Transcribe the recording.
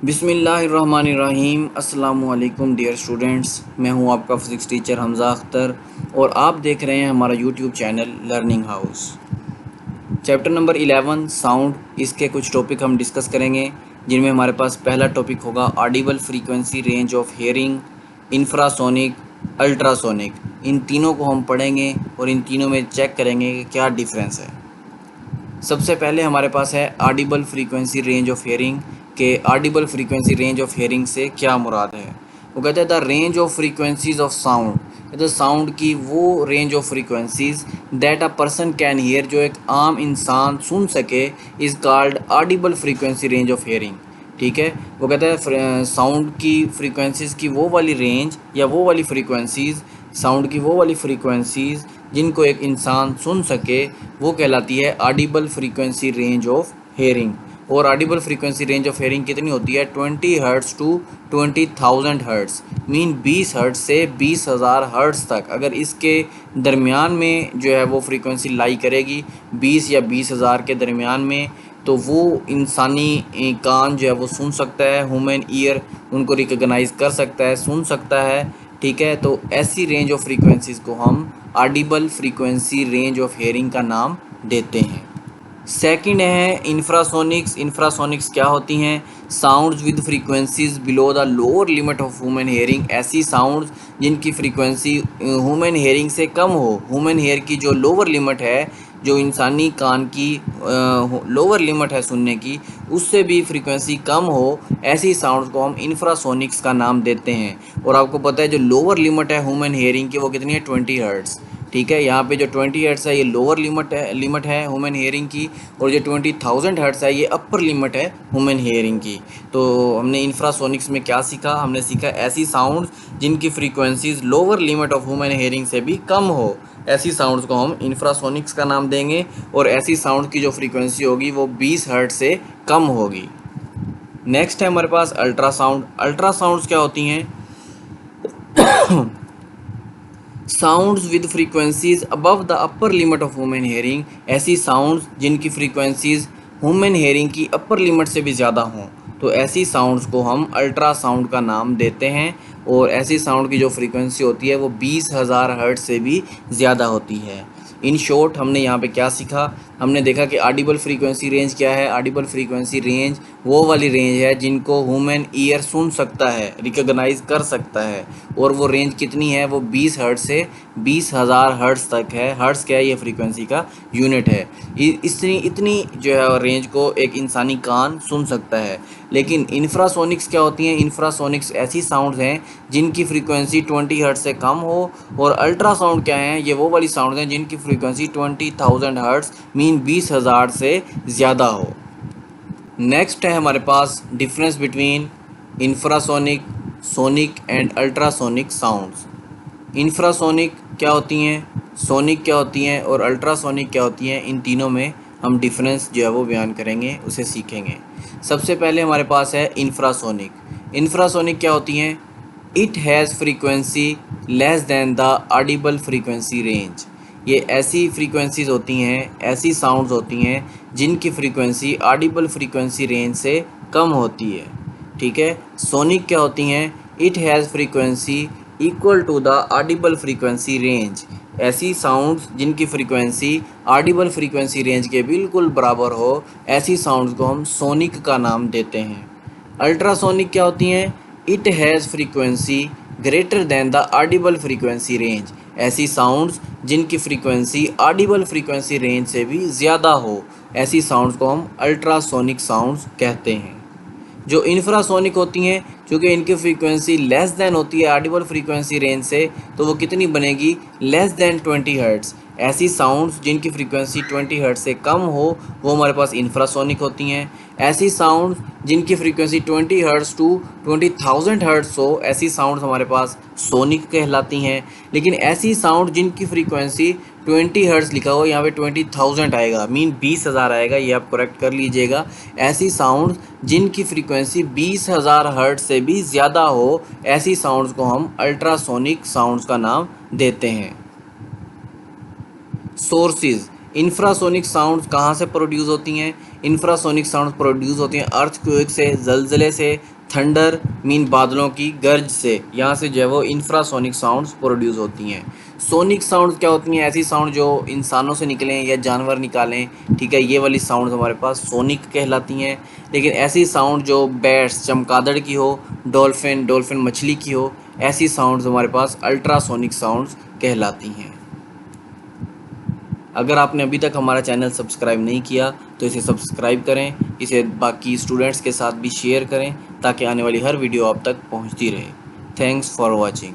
बिस्मिल्लाहिर्रहमानिर्रहीम। अस्सलामुअलैकुम dear students, मैं हूं आपका फिज़िक्स टीचर हमज़ा अख्तर और आप देख रहे हैं हमारा YouTube channel learning house. Chapter number 11 sound, इसके कुछ टॉपिक हम डिस्कस करेंगे, जिनमें हमारे पास पहला टॉपिक होगा audible frequency range of hearing, infrasonic, ultrasonic. इन तीनों को हम पढ़ेंगे और इन तीनों में चेक करेंगे कि क्या डिफरेंस है। सबसे पहले हमारे पास है audible frequency range of hearing के audible frequency range of hearing से क्या मुराद है। वो कहते हैं the range of frequencies of sound, तो साउंड की वो range of frequencies that a person can hear, जो एक आम इंसान सुन सके, is called audible frequency range of hearing. ठीक है, वो कहता है साउंड की फ्रीक्वेंसीज़ की वो वाली रेंज या वो वाली फ्रीक्वेंसीज़, साउंड की वो वाली फ्रीक्वेंसीज़ जिनको एक इंसान सुन सके, वो कहलाती है audible frequency range of hearing. और audible frequency range of hearing कितनी होती है? 20 hertz to 20,000 hertz, mean 20 hertz से 20,000 हर्ट्ज़ तक। अगर इसके दरमियान में जो है वो फ्रीक्वेंसी लाई करेगी 20 या 20,000 के दरमियान में, तो वो इंसानी कान जो है वो सुन सकता है, ह्यूमन ईयर उनको रिकॉग्नाइज कर सकता है, सुन सकता है। ठीक है, तो ऐसी रेंज ऑफ फ्रीक्वेंसीज़ को हम Audible frequency range of hearing का नाम देते हैं। सेकंड है इंफ्रासोनिक्स। इंफ्रासोनिक्स क्या होती हैं? Sounds with frequencies below the lower limit of human hearing. ऐसी साउंड्स जिनकी फ्रीक्वेंसी ह्यूमन हेयरिंग से कम हो। ह्यूमन हेयर की जो लोअर लिमिट है, जो इंसानी कान की लोअर लिमिट है सुनने की, उससे भी फ्रीक्वेंसी कम हो, ऐसी साउंड्स को हम इंफ्रासोनिक्स का नाम देते हैं। और आपको पता है जो लोअर लिमिट है ह्यूमन हेयरिंग की वो कितनी है? 20 हर्ट्ज़। ठीक है, यहाँ पे जो 20 हर्ट्ज़ है ये लोअर लिमिट है ह्यूमन हेयरिंग की, और जो 20,000 हर्ट्ज़ है ये अपर लिमिट है ह्यूमन हेयरिंग की। तो हमने इंफ्रासोनिक्स में क्या सीखा? हमने सीखा ऐसी साउंड्स जिनकी frequencies lower limit of human hearing से भी कम हो, ऐसी साउंड्स को हम इंफ्रासोनिक्स का नाम देंगे। और ऐसी साउंड की जो फ्रीक्वेंसी होगी वो 20 हर्ट्ज़ से कम होगी। नेक्स्ट है हमारे पास अल्ट्रासाउंड। अल्ट्रासाउंड्स क्या होती हैं? Sounds with frequencies above the upper limit of human hearing. ऐसी साउंड्स जिनकी फ्रीक्वेंसीज ह्यूमन हेयरिंग की अपर लिमिट से भी ज़्यादा हों, तो ऐसी साउंड्स को हम अल्ट्रासाउंड का नाम देते हैं। और ऐसी साउंड की जो फ्रीक्वेंसी होती है वो 20,000 हर्ट्ज़ से भी ज़्यादा होती है। इन शॉर्ट हमने यहाँ पे क्या सीखा? हमने देखा कि ऑडिबल फ्रीक्वेंसी रेंज क्या है। ऑडिबल फ्रीक्वेंसी रेंज वो वाली रेंज है जिनको ह्यूमन ईयर सुन सकता है, रिकॉग्नाइज कर सकता है। और वो रेंज कितनी है? वो 20 हर्ट्ज़ से 20,000 हर्ट्ज़ तक है। हर्ट्ज़ क्या है? ये फ्रीक्वेंसी का यूनिट है। इतनी जो है रेंज को एक इंसानी कान सुन सकता है। लेकिन इंफ्रासोनिक्स क्या होती हैं? इंफ्रासोनिक्स ऐसी साउंड्स हैं जिनकी फ्रीक्वेंसी 20 हर्ट्ज़ से कम हो। और अल्ट्रासाउंड क्या हैं? ये वो वाली साउंड्स हैं जिनकी फ्रीक्वेंसी 20,000 हर्ट्ज़ मीन 20,000 से ज़्यादा हो। नेक्स्ट है हमारे पास difference between infrasonic, sonic and ultrasonic sounds. Infrasonic क्या होती हैं, सोनिक क्या होती हैं और अल्ट्रासोनिक क्या होती हैं, इन तीनों में हम डिफरेंस जो है वो बयान करेंगे, उसे सीखेंगे। सबसे पहले हमारे पास है इंफ्रासोनिक। इंफ्रासोनिक क्या होती हैं? It has frequency less than the audible frequency range. ये ऐसी फ्रीक्वेंसीज होती हैं, ऐसी साउंड्स होती हैं जिनकी फ्रीक्वेंसी ऑडिबल फ्रीक्वेंसी रेंज से कम होती है। ठीक है, सोनिक क्या होती हैं? It has frequency equal to the audible frequency range. ऐसी साउंड्स जिनकी फ्रीक्वेंसी ऑडिबल फ्रीक्वेंसी रेंज के बिल्कुल बराबर हो, ऐसी साउंड्स को हम सोनिक का नाम देते हैं। अल्ट्रासोनिक क्या होती हैं? It has frequency greater than the audible frequency range. ऐसी साउंड्स जिनकी फ्रीक्वेंसी ऑडिबल फ्रीक्वेंसी रेंज से भी ज़्यादा हो, ऐसी साउंड्स को हम अल्ट्रासोनिक साउंड्स कहते हैं। जो इंफ्रासोनिक होती हैं, चूँकि इनकी फ्रीक्वेंसी लेस दैन होती है ऑडिबल फ्रीक्वेंसी रेंज से, तो वो कितनी बनेगी? Less than 20 hertz. ऐसी साउंड्स जिनकी फ्रीक्वेंसी 20 हर्ट्ज़ से कम हो, वो हमारे पास इंफ्रासोनिक होती हैं। ऐसी साउंड्स जिनकी फ्रीक्वेंसी 20 हर्ट्ज़ टू 20,000 हर्ट्ज़ हो, ऐसी साउंड्स हमारे पास सोनिक कहलाती हैं। लेकिन ऐसी साउंड जिनकी फ्रीक्वेंसी 20 हर्ट्ज़ लिखा हो, यहाँ पे 20,000 आएगा, मीन 20,000 आएगा, ये आप करेक्ट कर लीजिएगा। ऐसी साउंड जिनकी फ्रीक्वेंसी 20,000 हर्ट्ज़ से भी ज़्यादा हो, ऐसी साउंड्स को हम अल्ट्रासोनिक साउंड्स का नाम देते हैं। सोर्सेज, इंफ्रासोनिक साउंड्स कहाँ से प्रोड्यूस होती हैं? इंफ्रासोनिक साउंड्स प्रोड्यूस होती हैं अर्थक्वेक से, ज़लज़ले से, थंडर मीन बादलों की गर्ज से, यहाँ से जो है वो इंफ्रासोनिक साउंड्स प्रोड्यूस होती हैं। सोनिक साउंड्स क्या होती हैं? ऐसी साउंड जो इंसानों से निकलें या जानवर निकालें, ठीक है, ये वाली साउंड हमारे पास सोनिक कहलाती हैं। लेकिन ऐसी साउंड जो बैट्स चमगादड़ की हो, डॉल्फिन मछली की हो, ऐसी साउंड्स हमारे पास अल्ट्रासोनिक साउंड्स कहलाती हैं। अगर आपने अभी तक हमारा चैनल सब्सक्राइब नहीं किया तो इसे सब्सक्राइब करें, इसे बाकी स्टूडेंट्स के साथ भी शेयर करें ताकि आने वाली हर वीडियो आप तक पहुंचती रहे। Thanks for watching.